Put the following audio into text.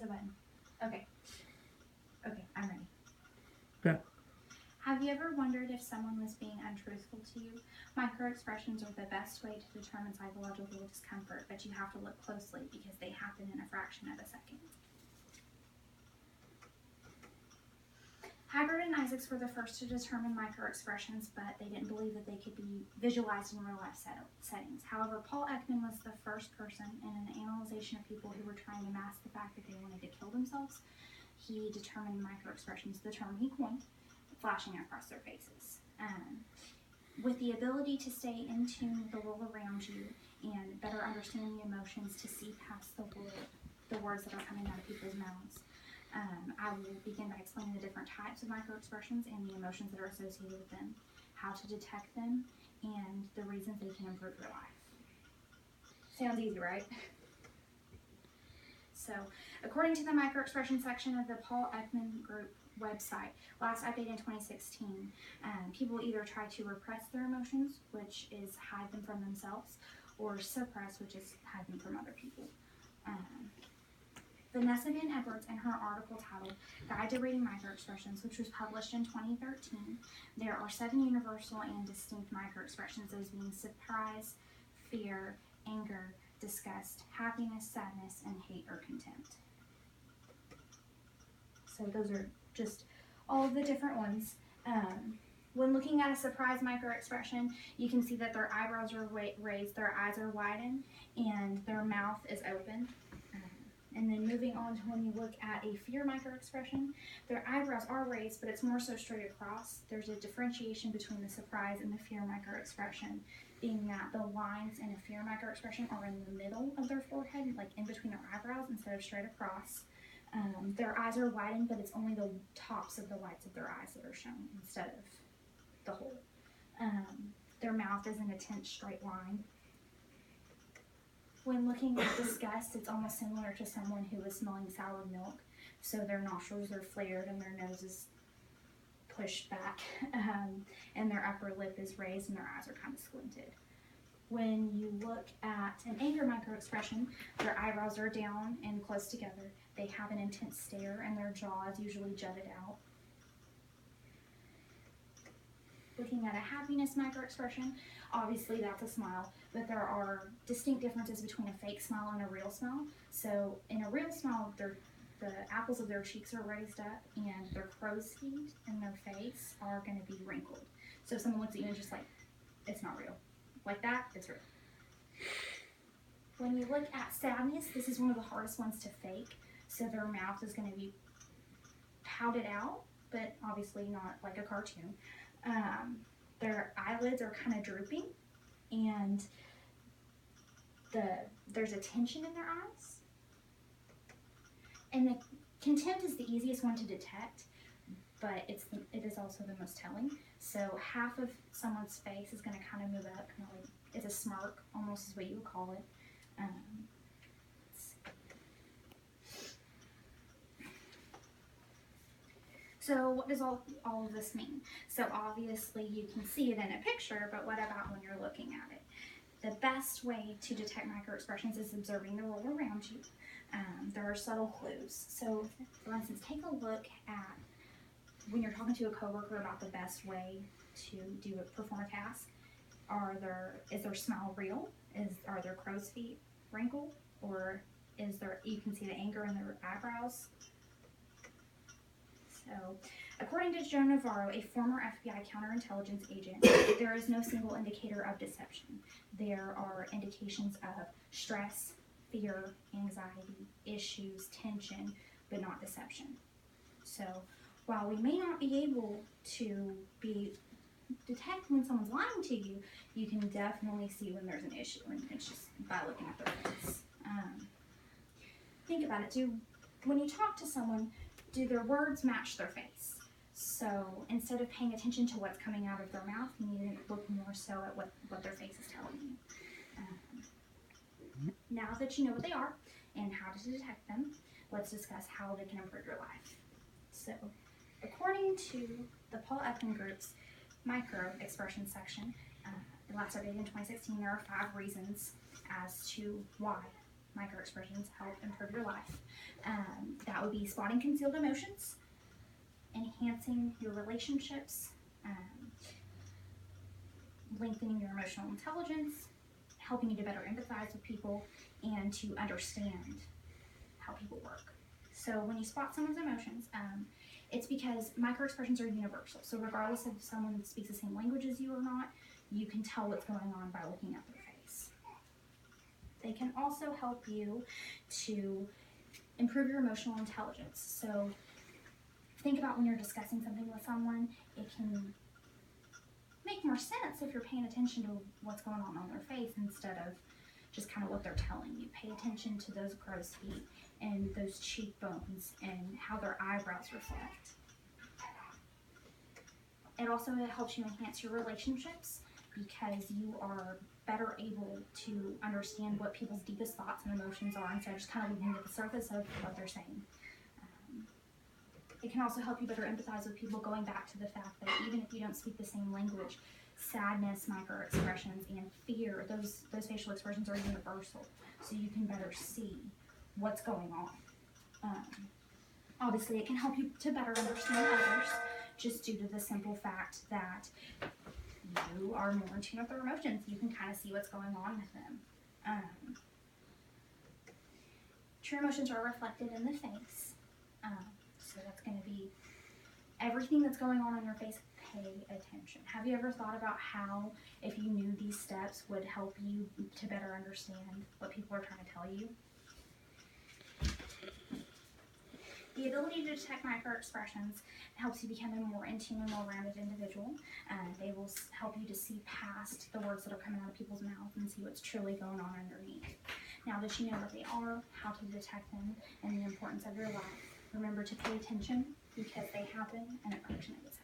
has a button. Okay. Okay, I'm ready. Okay. Have you ever wondered if someone was being untruthful to you? Microexpressions are the best way to determine psychological discomfort, but you have to look closely because they happen in a fraction of a second. Haggard and Isaacs were the first to determine microexpressions, but they didn't believe that they could be visualized in real-life settings. However, Paul Ekman was the first person in an analysis of people who were trying to mask the fact that they wanted to kill themselves. He determined microexpressions, the term he coined, flashing across their faces. With the ability to stay in tune with the world around you and better understand the emotions, to see past the words that are coming out of people's mouths. I will begin by explaining the different types of microexpressions and the emotions that are associated with them, how to detect them, and the reasons they can improve your life. Sounds easy, right? So, according to the microexpression section of the Paul Ekman Group website, last updated in 2016, people either try to repress their emotions, which is hide them from themselves, or suppress, which is hide them from other people. Vanessa Van Edwards, in her article titled Guide to Reading Microexpressions, which was published in 2013, there are 7 universal and distinct microexpressions, those being surprise, fear, anger, disgust, happiness, sadness, and hate or contempt. So those are just all of the different ones. When looking at a surprise microexpression, you can see that their eyebrows are raised, their eyes are widened, and their mouth is open. And then moving on to when you look at a fear microexpression, their eyebrows are raised, but it's more so straight across. There's a differentiation between the surprise and the fear microexpression, being that the lines in a fear microexpression are in the middle of their forehead, like in between their eyebrows instead of straight across. Their eyes are widened, but it's only the tops of the whites of their eyes that are shown instead of the whole. Their mouth is in a tense straight line. When looking at disgust, it's almost similar to someone who is smelling sour milk. So their nostrils are flared and their nose is pushed back, and their upper lip is raised and their eyes are kind of squinted. When you look at an anger microexpression, their eyebrows are down and close together. They have an intense stare and their jaw is usually jutted out. Looking at a happiness microexpression, obviously that's a smile, but there are distinct differences between a fake smile and a real smile. So in a real smile, the apples of their cheeks are raised up and their crow's feet and their face are going to be wrinkled. So if someone looks at you and just like, it's not real. Like that, it's real. When you look at sadness, this is one of the hardest ones to fake. So their mouth is going to be pouted out, but obviously not like a cartoon. Their eyelids are kind of drooping, and there's a tension in their eyes. And the contempt is the easiest one to detect, but it is also the most telling. So half of someone's face is going to kind of move up, kind of like it's a smirk, almost is what you would call it. So what does all of this mean? So obviously you can see it in a picture, but what about when you're looking at it? The best way to detect microexpressions is observing the world around you. There are subtle clues. So for instance, take a look at when you're talking to a coworker about the best way to perform a task. Is their smile real? Are their crow's feet wrinkled? Or you can see the anger in their eyebrows? So, according to Joe Navarro, a former FBI counterintelligence agent, there is no single indicator of deception. There are indications of stress, fear, anxiety, issues, tension, but not deception. So, while we may not be able to detect when someone's lying to you, you can definitely see when there's an issue, and it's just by looking at their face. Think about it. When you talk to someone, do their words match their face? So instead of paying attention to what's coming out of their mouth, you need to look more so at what their face is telling you. Now that you know what they are and how to detect them, let's discuss how they can improve your life. So according to the Paul Ekman Group's micro-expression section, last updated in 2016, there are 5 reasons as to why microexpressions help improve your life. That would be spotting concealed emotions, enhancing your relationships, lengthening your emotional intelligence, helping you to better empathize with people, and to understand how people work. So when you spot someone's emotions, it's because microexpressions are universal. So regardless if someone speaks the same language as you or not, you can tell what's going on by looking at their face. They can also help you to improve your emotional intelligence. So think about when you're discussing something with someone, it can make more sense if you're paying attention to what's going on their face instead of just kind of what they're telling you. Pay attention to those crow's feet and those cheekbones and how their eyebrows reflect. It also helps you enhance your relationships because you are better able to understand what people's deepest thoughts and emotions are instead of just kind of looking at the surface of what they're saying. It can also help you better empathize with people, going back to the fact that even if you don't speak the same language, sadness, microexpressions, and fear, those facial expressions are universal, so you can better see what's going on. Obviously, it can help you to better understand others, just due to the simple fact that you are more in tune with their emotions. You can kind of see what's going on with them. True emotions are reflected in the face. So that's going to be everything that's going on your face. Pay attention. Have you ever thought about how, if you knew these steps, would help you to better understand what people are trying to tell you? The ability to detect microexpressions helps you become a more in tune and well-rounded individual. They will help you to see past the words that are coming out of people's mouths and see what's truly going on underneath. Now that you know what they are, how to detect them, and the importance of your life, remember to pay attention because they happen and a correction is